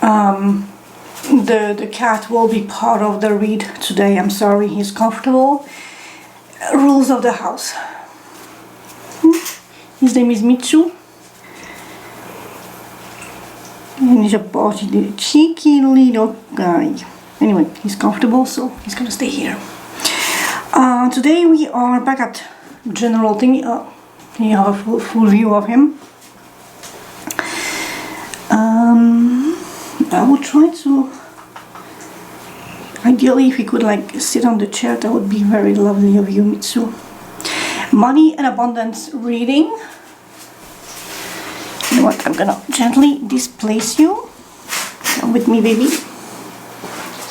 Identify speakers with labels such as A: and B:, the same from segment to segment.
A: The cat will be part of the read today. I'm sorry, he's comfortable. Rules of the house. His name is Mitsu. And he's a cheeky little guy. Anyway, he's comfortable, so he's gonna stay here. Today we are back at general thing. You have a full view of him. I will try to. Ideally, if he could like sit on the chair, that would be very lovely of you, Mitsu. Money and abundance reading. You know what? I'm gonna gently displace you. Come with me, baby.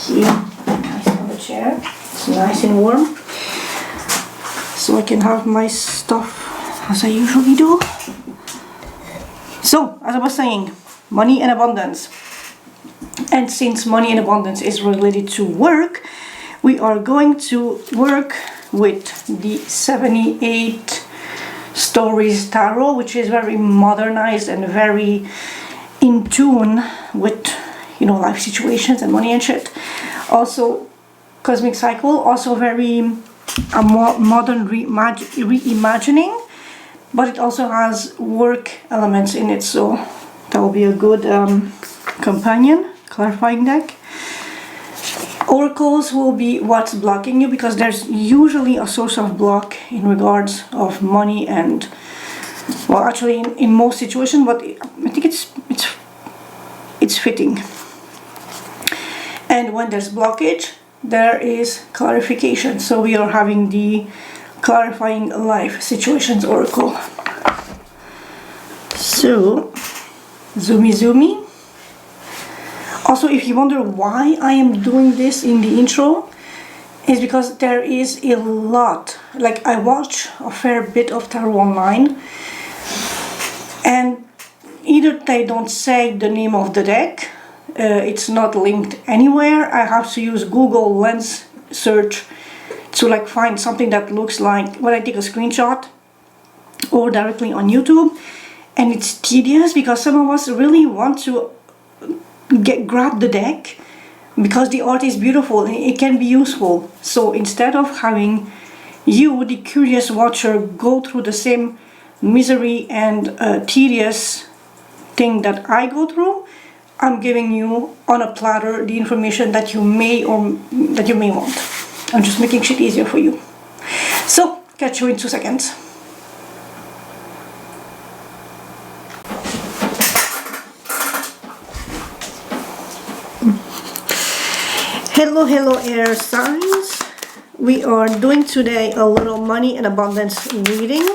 A: Here, nice on the chair. It's nice and warm, so I can have my stuff as I usually do. So, as I was saying, money and abundance. And since money and abundance is related to work, we are going to work with the 78 Stories Tarot, which is very modernized and very in tune with, you know, life situations and money and shit. Also, Cosmic Cycle, also very more modern reimagining, but it also has work elements in it, so that will be a good companion. Clarifying deck. Oracles will be what's blocking you, because there's usually a source of block in regards of money and, well, actually in most situations, but I think it's fitting. And when there's blockage, there is clarification. So we are having the Clarifying Life Situations Oracle. So, zoomy. Also, if you wonder why I am doing this in the intro, is because there is a lot. Like, I watch a fair bit of tarot online, and either they don't say the name of the deck, it's not linked anywhere. I have to use Google Lens search to like find something that looks like when I take a screenshot, or directly on YouTube, and it's tedious because some of us really want to grab the deck because the art is beautiful and it can be useful. So instead of having you, the curious watcher, go through the same misery and tedious thing that I go through, I'm giving you on a platter the information that you may want. I'm just making shit easier for you. So catch you in 2 seconds. Hello air signs. We are doing today a little money and abundance reading.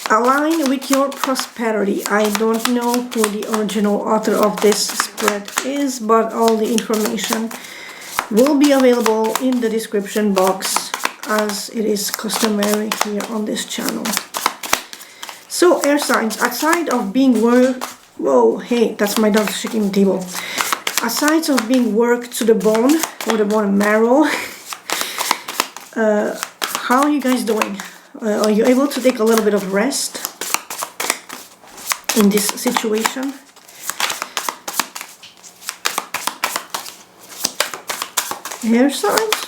A: Align with your prosperity. I don't know who the original author of this spread is, but all the information will be available in the description box, as it is customary here on this channel. So air signs, aside of being whoa, hey, that's my dog shaking the table. Aside of being worked to the bone, or the bone and marrow, how are you guys doing? Are you able to take a little bit of rest in this situation? Air signs?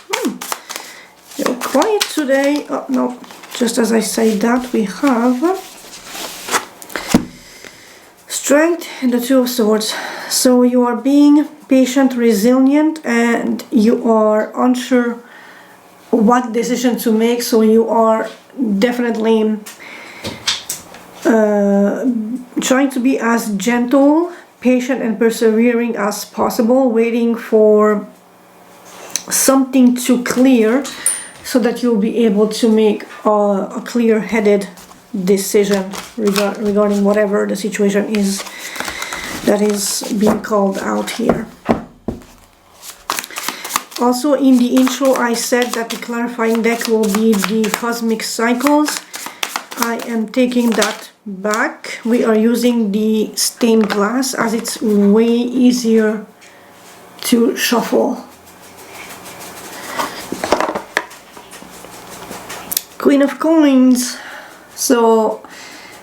A: You're quiet today. Oh, no, just as I say that, we have Strength and the Two of Swords. So you are being patient, resilient, and you are unsure what decision to make. So you are definitely trying to be as gentle, patient, and persevering as possible, waiting for something to clear so that you'll be able to make a clear-headed decision regarding whatever the situation is that is being called out here. Also, in the intro, I said that the clarifying deck will be the Cosmic Cycles. I am taking that back. We are using the stained glass as it's way easier to shuffle. Queen of Coins. So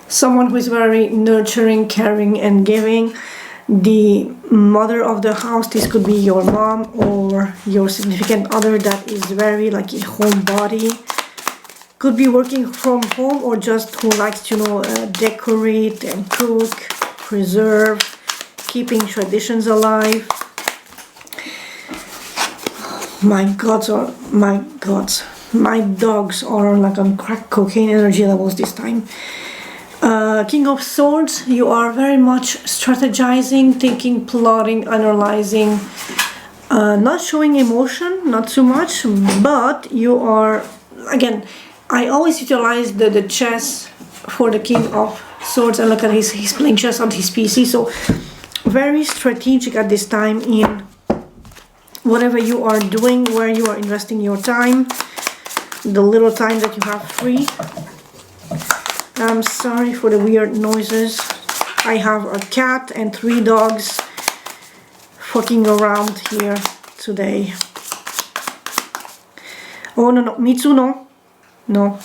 A: someone who is very nurturing, caring, and giving. the mother of the house. This could be your mom or your significant other that is very like a homebody. Could be working from home or just who likes to, you know, decorate and cook, preserve, keeping traditions alive. My gods, my dogs are like on crack cocaine energy levels this time. King of Swords, you are very much strategizing, thinking, plotting, analyzing, not showing emotion, not too much, but you are, again, I always utilize the chess for the King of Swords, and look at he's playing chess on his PC, so very strategic at this time in whatever you are doing, where you are investing your time, the little time that you have free. I'm sorry for the weird noises. I have a cat and 3 dogs fucking around here today. Oh no, Mitsu, no. No.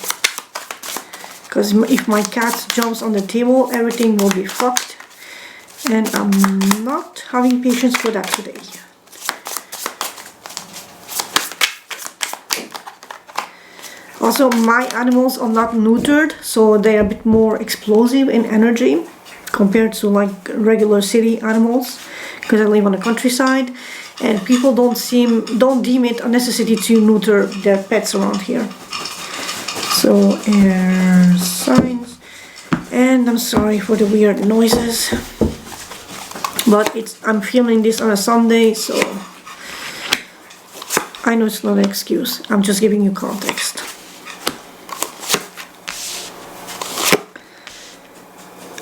A: Because if my cat jumps on the table, everything will be fucked. And I'm not having patience for that today. Also, my animals are not neutered, so they're a bit more explosive in energy compared to like regular city animals, because I live on the countryside and people don't deem it a necessity to neuter their pets around here. So air signs, and I'm sorry for the weird noises, but I'm filming this on a Sunday, so I know it's not an excuse. I'm just giving you context.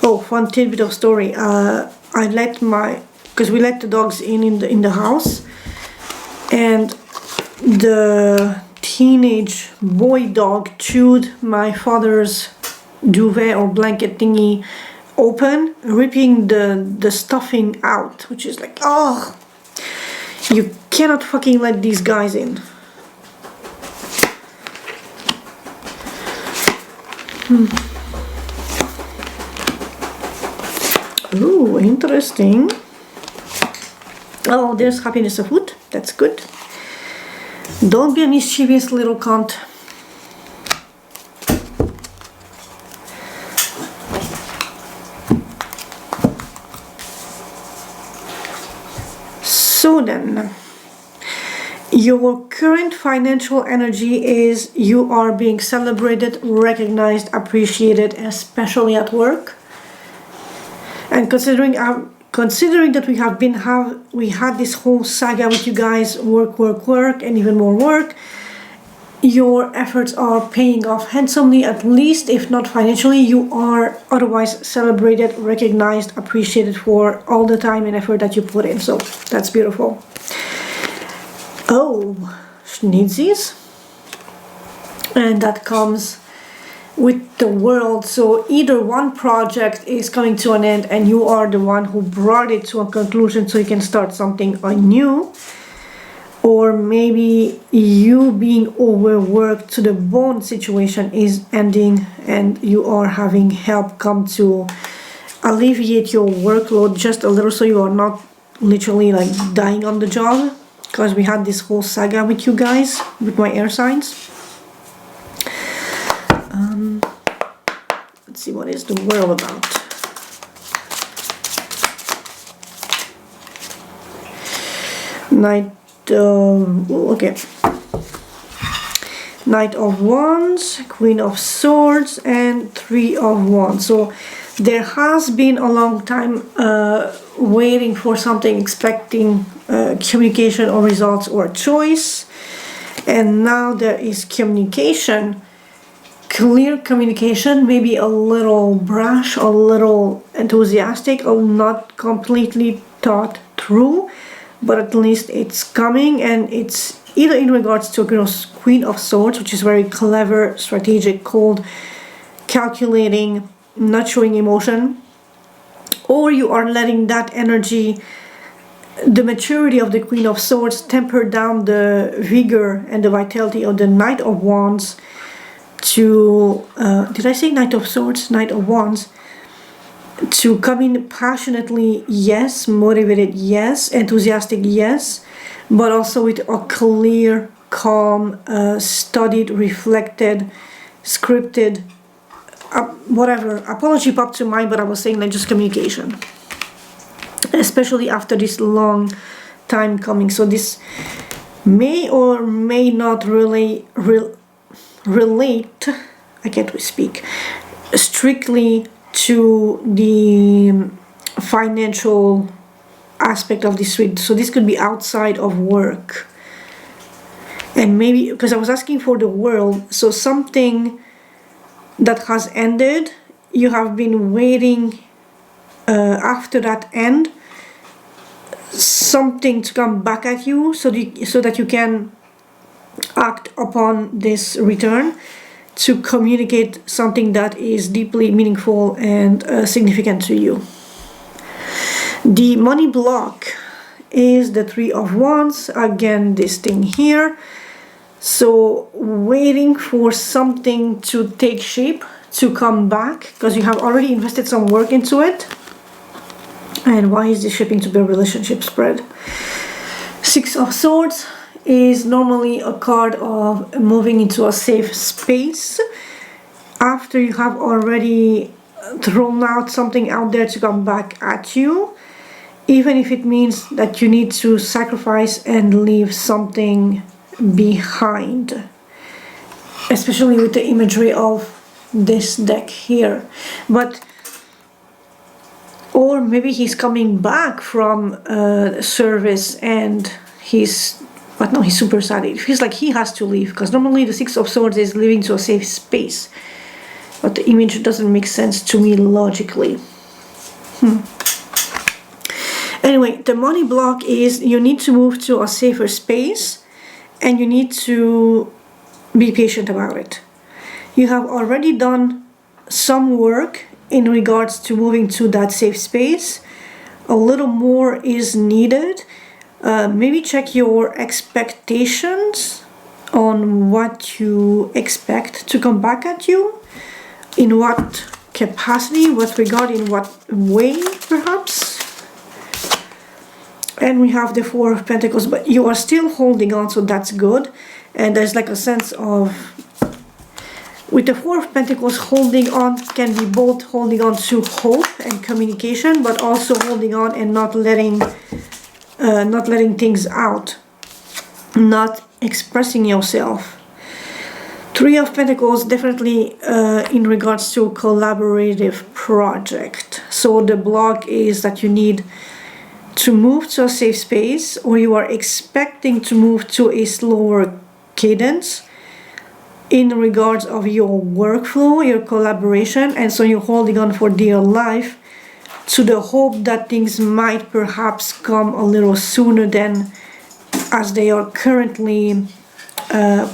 A: Oh, fun tidbit of story. Because we let the dogs in the house, and the teenage boy dog chewed my father's duvet or blanket thingy open, ripping the stuffing out, which is like, oh, you cannot fucking let these guys in. Ooh, interesting. Oh, there's happiness of food. That's good. Don't be a mischievous little cunt. So then, your current financial energy is you are being celebrated, recognized, appreciated, especially at work. And considering that we had this whole saga with you guys, work, and even more work, your efforts are paying off handsomely, at least if not financially. You are otherwise celebrated, recognized, appreciated for all the time and effort that you put in. So that's beautiful. Oh, schnitzis. And that comes with the world. So either one project is coming to an end and you are the one who brought it to a conclusion so you can start something anew, or maybe you being overworked to the bone situation is ending and you are having help come to alleviate your workload just a little, so you are not literally like dying on the job, because we had this whole saga with you guys with my air signs. Let's see, what is the world about? Knight of Wands, Queen of Swords, and 3 of Wands. So there has been a long time waiting for something, expecting communication or results or choice, and now there is communication. Clear communication, maybe a little brash, a little enthusiastic, or not completely thought through, but at least it's coming, and it's either in regards to Queen of Swords, which is very clever, strategic, cold, calculating, not showing emotion, or you are letting that energy, the maturity of the Queen of Swords, temper down the vigor and the vitality of the Knight of Wands to, did I say Knight of Swords? Knight of Wands, to come in passionately, yes, motivated, yes, enthusiastic, yes, but also with a clear, calm, studied, reflected, scripted, whatever. Apology popped to mind, but I was saying like just communication, especially after this long time coming. So this may or may not really relate, I can't speak, strictly to the financial aspect of this read. So this could be outside of work. And maybe, because I was asking for the world, so something that has ended, you have been waiting after that end, something to come back at you so that you can act upon this return to communicate something that is deeply meaningful and significant to you. The money block is the Three of Wands, again this thing here. So waiting for something to take shape, to come back, because you have already invested some work into it. And why is this shipping to the relationship spread? Six of Swords is normally a card of moving into a safe space after you have already thrown out something out there to come back at you, even if it means that you need to sacrifice and leave something behind, especially with the imagery of this deck here. But or maybe he's coming back from service and he's super sad. It feels like he has to leave, because normally the Six of Swords is leaving to a safe space, but the image doesn't make sense to me logically. Anyway, the money block is you need to move to a safer space and you need to be patient about it. You have already done some work in regards to moving to that safe space. A little more is needed. Maybe check your expectations on what you expect to come back at you, in what capacity, what regard, in what way perhaps. And we have the Four of Pentacles, but you are still holding on, so that's good. And there's like a sense of, with the Four of Pentacles, holding on can be both holding on to hope and communication, but also holding on and not letting things out, not expressing yourself. Three of Pentacles, definitely in regards to a collaborative project. So the block is that you need to move to a safe space, or you are expecting to move to a slower cadence in regards of your workflow, your collaboration, and so you're holding on for dear life to the hope that things might perhaps come a little sooner than as they are currently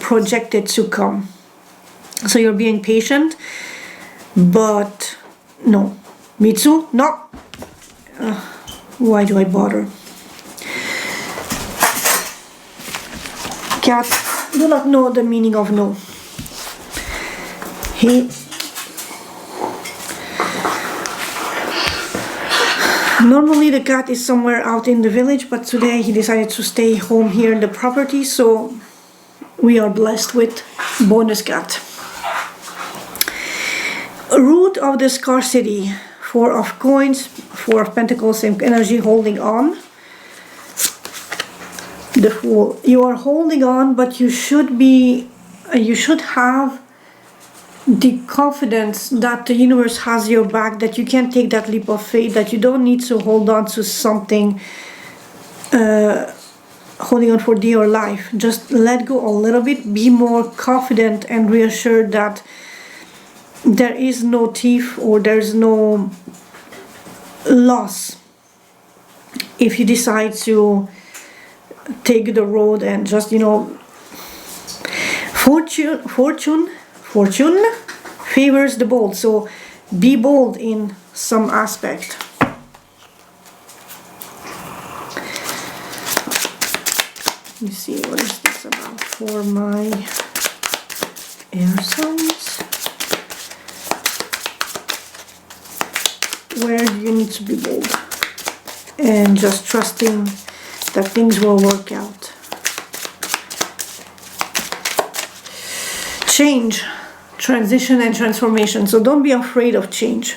A: projected to come. So you're being patient, but no. Mitsu, no. Why do I bother? Cat do not know the meaning of no. Normally the cat is somewhere out in the village, but today he decided to stay home here in the property, so we are blessed with bonus cat. Root of the scarcity. Four of Coins, Four of Pentacles, same energy, holding on. The Fool. You are holding on, but you should have the confidence that the universe has your back, that you can take that leap of faith, that you don't need to hold on to something, holding on for dear life. Just let go a little bit, be more confident and reassured that there is no thief or there's no loss if you decide to take the road and just, you know, fortune favors the bold, so be bold in some aspect. Let me see, what is this about for my air signs? where do you need to be bold? And just trusting that things will work out. Change, transition and transformation. So don't be afraid of change.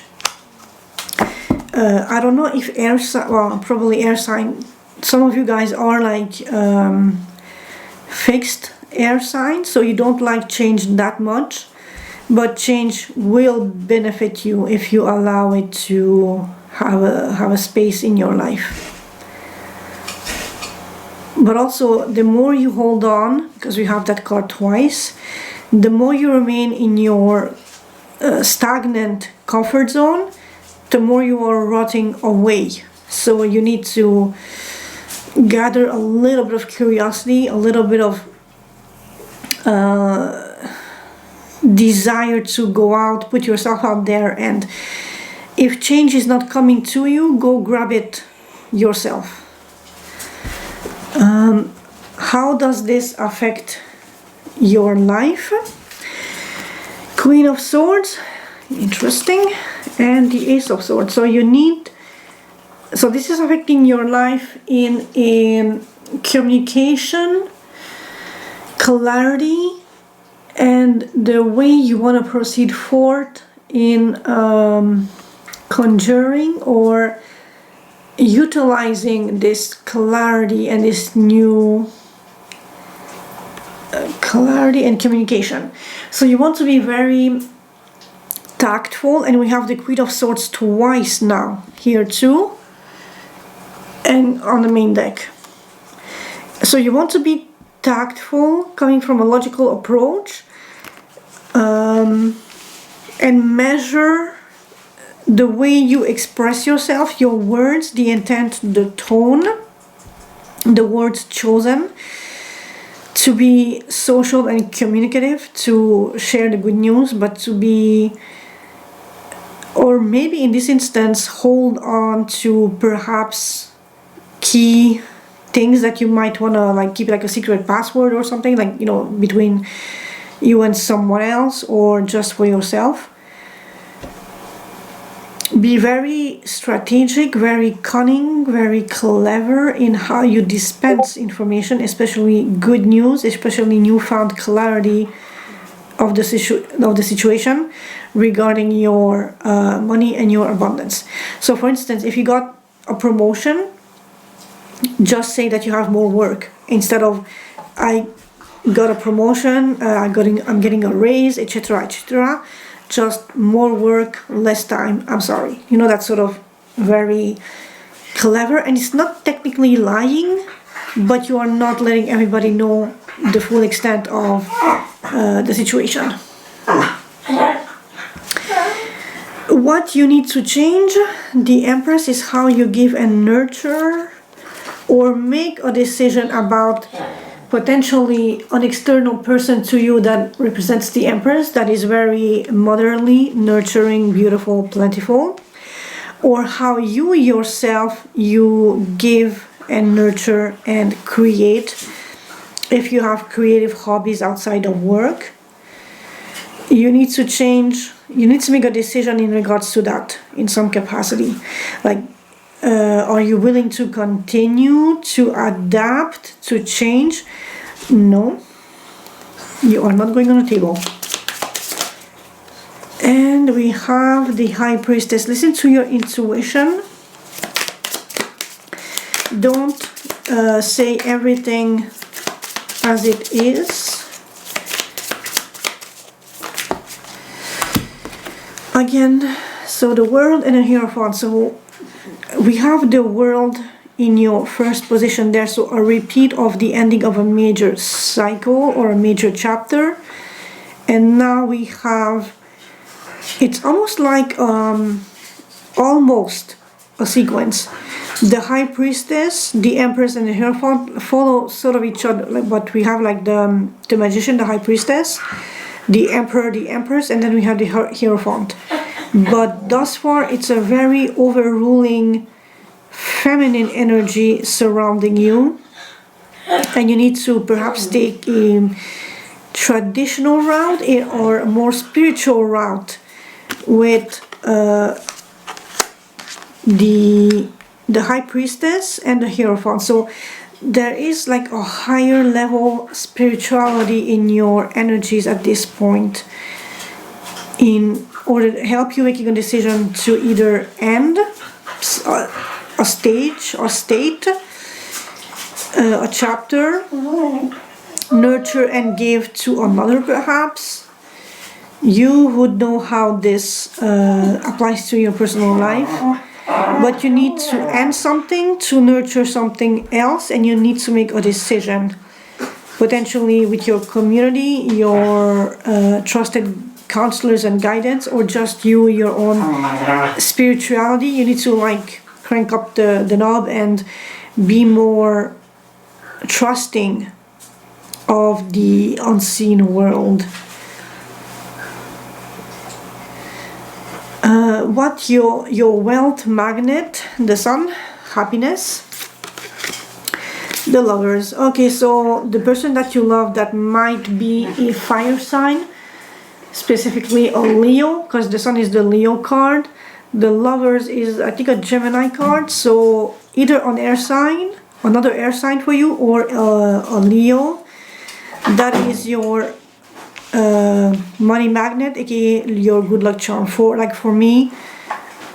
A: I don't know if air sign, well, probably air sign. Some of you guys are like fixed air signs, so you don't like change that much. But change will benefit you if you allow it to have a space in your life. But also, the more you hold on, because we have that card twice, the more you remain in your stagnant comfort zone, the more you are rotting away. So you need to gather a little bit of curiosity, a little bit of desire to go out, put yourself out there, and if change is not coming to you, go grab it yourself. How does this affect your life? Queen of Swords, interesting, and the Ace of Swords. So this is affecting your life in communication, clarity, and the way you want to proceed forward in conjuring or utilizing this clarity and this new clarity and communication. So you want to be very tactful, and we have the Queen of Swords twice now here too, and on the main deck. So you want to be tactful, coming from a logical approach, and measure the way you express yourself, your words, the intent, the tone, the words chosen, to be social and communicative, to share the good news, but to be, or maybe in this instance, hold on to perhaps key things that you might want to like keep like a secret password or something, like, you know, between you and someone else or just for yourself. Be very strategic, very cunning, very clever in how you dispense information, especially good news, especially newfound clarity of the situation regarding your money and your abundance. So for instance, if you got a promotion, just say that you have more work instead of I got a promotion, I'm getting a raise, etc., etc. Just more work, less time, I'm sorry. You know, that's sort of very clever, and it's not technically lying, but you are not letting everybody know the full extent of the situation. What you need to change, the Empress, is how you give and nurture or make a decision about potentially an external person to you that represents the Empress, that is very motherly, nurturing, beautiful, plentiful, or how you yourself, you give and nurture and create. If you have creative hobbies outside of work, you need to change, you need to make a decision in regards to that in some capacity. Like, are you willing to continue to adapt, to change? No, you are not going on a table. And we have the High Priestess. Listen to your intuition. Don't say everything as it is. Again, so the World and a Hierophant. So we have the World in your first position there, so a repeat of the ending of a major cycle or a major chapter. And now we have, it's almost like almost a sequence. The High Priestess, the Empress, and the Hierophant follow sort of each other, but we have like the Magician, the High Priestess, the Emperor, the Empress, and then we have the Hierophant. But thus far, it's a very overruling feminine energy surrounding you, and you need to perhaps take a traditional route or a more spiritual route with the High Priestess and the Hierophant. So there is like a higher level spirituality in your energies at this point, in order to help you making a decision to either end a stage or state, a chapter, nurture and give to another perhaps. You would know how this applies to your personal life, but you need to end something to nurture something else, and you need to make a decision, potentially with your community, your trusted counselors and guidance, or just you, your own spirituality. You need to like crank up the knob and be more trusting of the unseen world. What your wealth magnet, the Sun, happiness, the Lovers. Okay, so the person that you love that might be a fire sign, specifically a Leo, because the Sun is the Leo card. The Lovers is, I think, a Gemini card. So either an air sign, another air sign for you, or a Leo. That is your money magnet, aka your good luck charm. For me,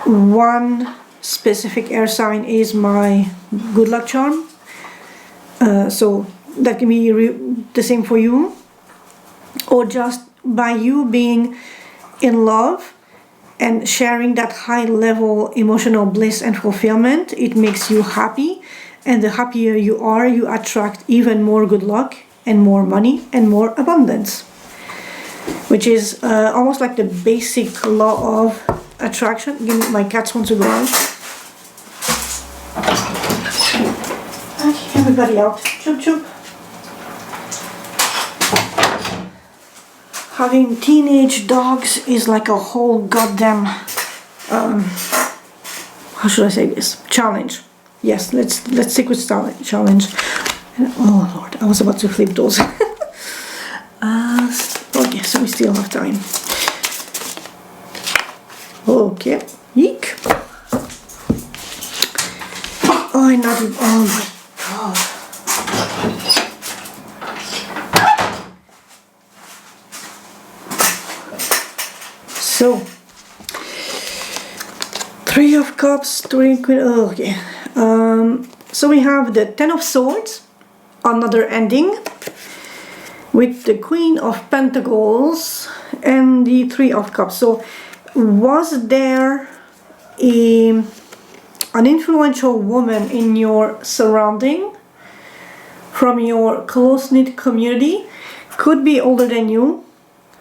A: one specific air sign is my good luck charm. So that can be the same for you, or just by you being in love and sharing that high level emotional bliss and fulfillment, it makes you happy, and the happier you are, you attract even more good luck and more money and more abundance, which is almost like the basic law of attraction. Again, my cats want to go out. Okay, everybody out. Choop choop. Having teenage dogs is like a whole goddamn how should I say this? Challenge. Yes, let's stick with challenge. Oh Lord, I was about to flip those. Okay, so we still have time. Okay, eek. Oh, I not. Oh my God. So, Three of Cups, Three Queen. Oh, okay. So we have the Ten of Swords, another ending, with the Queen of Pentacles and the Three of Cups. So, was there an influential woman in your surrounding, from your close-knit community? Could be older than you,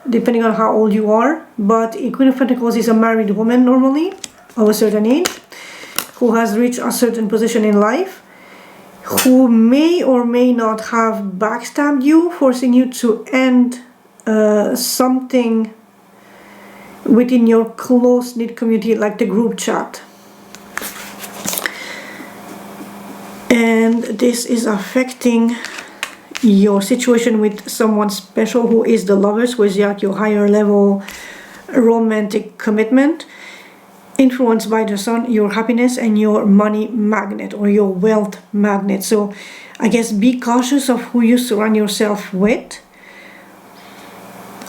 A: depending on how old you are, but a Queen of Pentacles is a married woman normally, of a certain age, who has reached a certain position in life, who may or may not have backstabbed you, forcing you to end something within your close-knit community, like the group chat. And this is affecting your situation with someone special who is the Lovers, who is at your higher level romantic commitment, influenced by the Sun, your happiness, and your money magnet or your wealth magnet. So I guess be cautious of who you surround yourself with.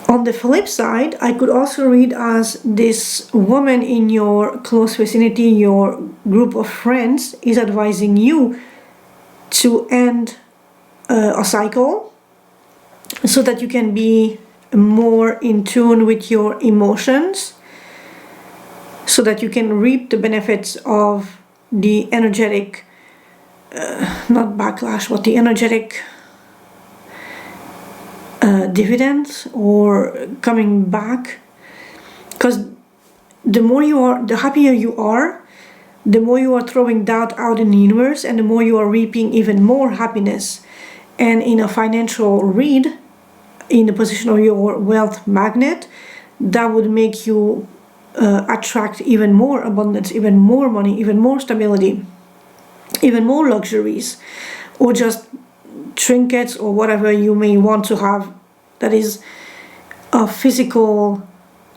A: On the flip side, I could also read as this woman in your close vicinity, your group of friends, is advising you to end a cycle, so that you can be more in tune with your emotions, so that you can reap the benefits of the energetic, not backlash, but the energetic dividends, or coming back. Because the more you are, the happier you are, the more you are throwing doubt out in the universe, and the more you are reaping even more happiness. And in a financial read, in the position of your wealth magnet, that would make you attract even more abundance, even more money, even more stability, even more luxuries, or just trinkets or whatever you may want to have that is a physical,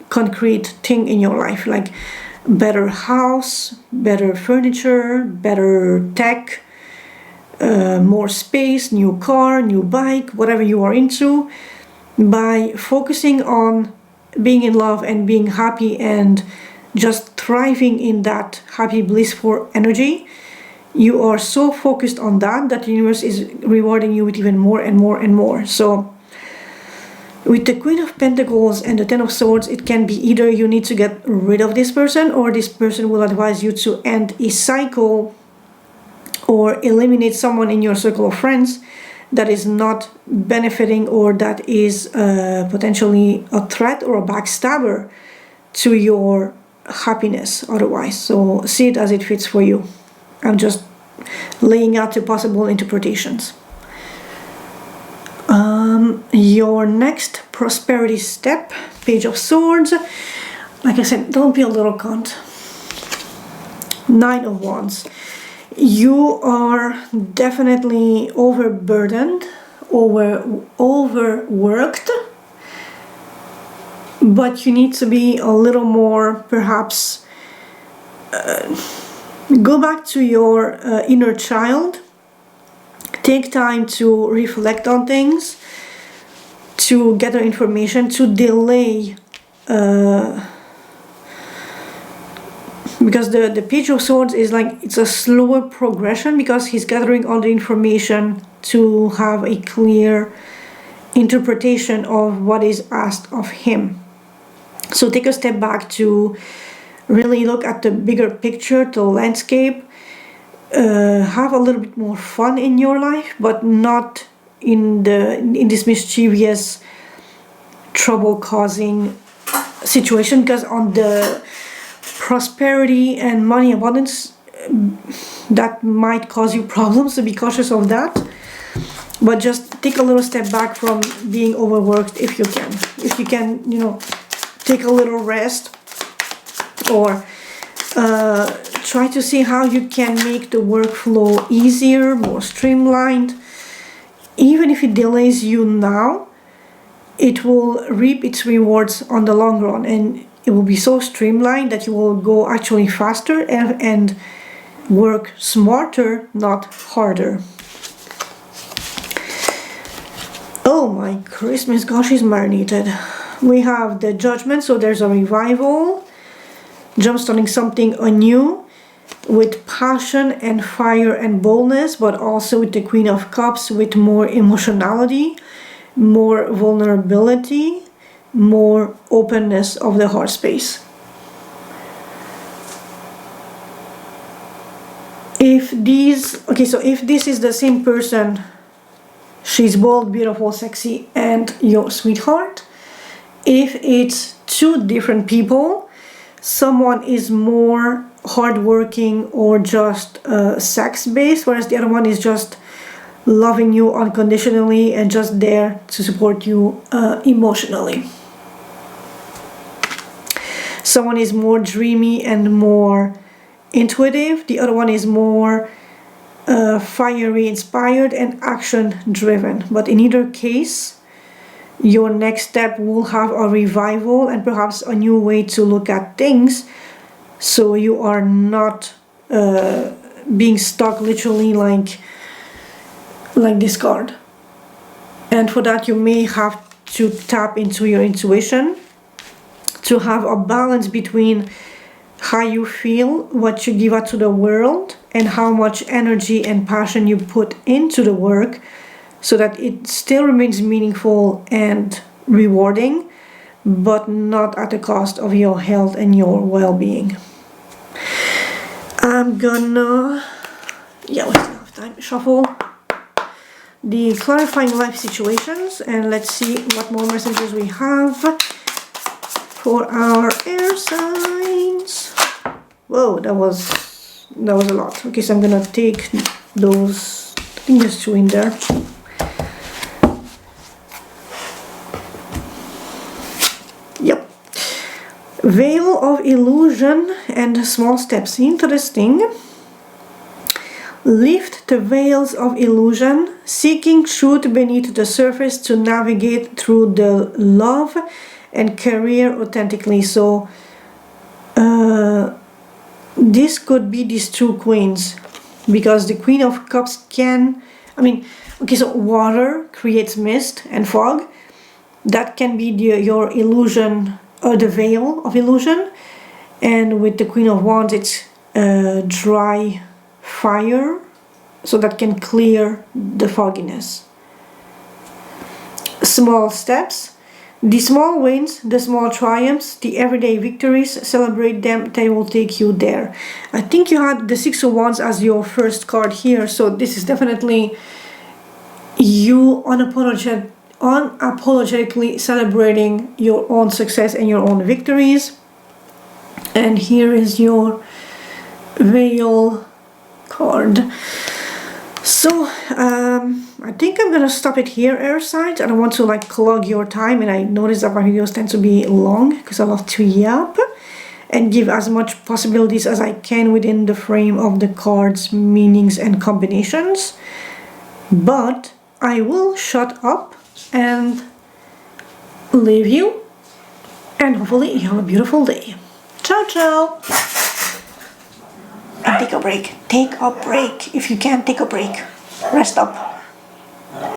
A: concrete thing in your life. Like better house, better furniture, better tech, more space, new car, new bike, whatever you are into. By focusing on being in love and being happy and just thriving in that happy, blissful energy, you are so focused on that the universe is rewarding you with even more and more and more. So with the Queen of Pentacles and the Ten of Swords, it can be either you need to get rid of this person, or this person will advise you to end a cycle or eliminate someone in your circle of friends that is not benefiting, or that is potentially a threat or a backstabber to your happiness otherwise. So see it as it fits for you. I'm just laying out the possible interpretations. Your next prosperity step, Page of Swords. Like I said, don't be a little cunt. Nine of Wands. You are definitely overburdened, overworked, but you need to be a little more, perhaps, go back to your inner child. Take time to reflect on things, to gather information, to delay, because the Page of Swords is like, it's a slower progression, because he's gathering all the information to have a clear interpretation of what is asked of him. So take a step back to really look at the bigger picture, the landscape. Have a little bit more fun in your life, but not in this mischievous, trouble-causing situation. Because on the prosperity and money abundance, that might cause you problems, so be cautious of that. But just take a little step back from being overworked if you can. If you can, you know, take a little rest, or try to see how you can make the workflow easier, more streamlined. Even if it delays you now, it will reap its rewards on the long run, and it will be so streamlined that you will go actually faster and work smarter, not harder. Oh my Christmas, gosh, she's marinated. We have the Judgment, so there's a revival, jumpstarting something anew with passion and fire and boldness, but also with the Queen of Cups, with more emotionality, more vulnerability, more openness of the heart space. If this is the same person, she's bold, beautiful, sexy, and your sweetheart. If it's two different people, someone is more hardworking or just sex-based, whereas the other one is just loving you unconditionally and just there to support you emotionally. Someone is more dreamy and more intuitive. The other one is more fiery, inspired, and action-driven. But in either case, your next step will have a revival and perhaps a new way to look at things, so you are not being stuck literally like this card. And for that, you may have to tap into your intuition to have a balance between how you feel, what you give out to the world, and how much energy and passion you put into the work, so that it still remains meaningful and rewarding, but not at the cost of your health and your well-being. I'm gonna, we still have time, shuffle the clarifying life situations, and let's see what more messages we have for our air signs. Whoa, that was a lot. Okay, so I'm gonna take those, I think there's 2 in there. Yep. Veil of illusion and small steps. Interesting. Lift the veils of illusion, seeking truth beneath the surface to navigate through the love and career authentically. So this could be these two queens, because the Queen of Cups can, okay, so water creates mist and fog. That can be your illusion, or the veil of illusion. And with the Queen of Wands, it's dry fire, so that can clear the fogginess. Small steps. The small wins, the small triumphs, the everyday victories, celebrate them, they will take you there. I think you had the Six of Wands as your first card here, so this is definitely you unapologetically celebrating your own success and your own victories. And here is your Veil card. So I think I'm gonna stop it here, air signs. I don't want to like clog your time, and I notice that my videos tend to be long because I love to yap and give as much possibilities as I can within the frame of the cards, meanings and combinations. But I will shut up and leave you, and hopefully you have a beautiful day. Ciao, ciao. And take a break. Take a break. If you can, take a break. Rest up.